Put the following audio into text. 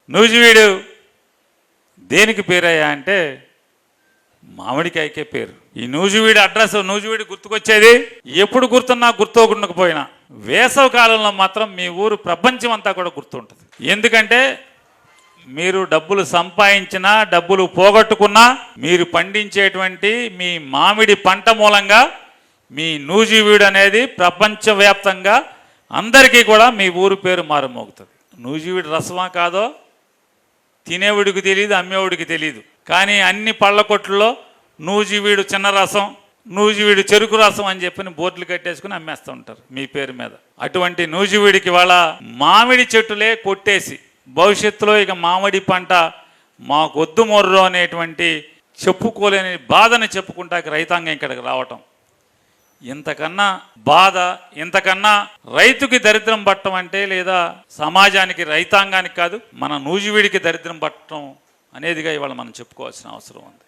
నూజివీడు దేనికి పేరయ్యా అంటే మామిడికాయకే పేరు. ఈ నూజివీడు అడ్రస్, నూజివీడు గుర్తుకొచ్చేది ఎప్పుడు గుర్తున్నా గుర్తుకుండకపోయినా వేసవి కాలంలో మాత్రం మీ ఊరు ప్రపంచం అంతా కూడా గుర్తుంటుంది. ఎందుకంటే మీరు డబ్బులు సంపాదించినా డబ్బులు పోగొట్టుకున్నా మీరు పండించేటువంటి మీ మామిడి పంట మూలంగా మీ నూజివీడు అనేది ప్రపంచవ్యాప్తంగా అందరికీ కూడా మీ ఊరు పేరు మారుమోగుతుంది. నూజివీడు రసమా కాదో తినేవాడికి తెలియదు, అమ్మేవాడికి తెలియదు. కానీ అన్ని పళ్ళ కొట్లలో నూజివీడు చిన్న రసం, నూజివీడు చెరుకు రసం అని చెప్పి బోర్డులు కట్టేసుకుని అమ్మేస్తూ ఉంటారు మీ పేరు మీద. అటువంటి నూజివీడికి వాళ్ళ మామిడి చెట్టులే కొట్టేసి భవిష్యత్తులో ఇక మామిడి పంట మాకొద్దు మొర్రో అనేటువంటి చెప్పుకోలేని బాధని చెప్పుకుంటాక రైతాంగం ఇక్కడికి రావటం, ఇంతకన్నా బాధ, ఇంతకన్నా రైతుకి దరిద్రం పట్టడం అంటే, లేదా సమాజానికి రైతాంగానికి కాదు మన నూజివీడికి దరిద్రం పట్టడం అనేదిగా ఇవాళ మనం చెప్పుకోవాల్సిన అవసరం ఉంది.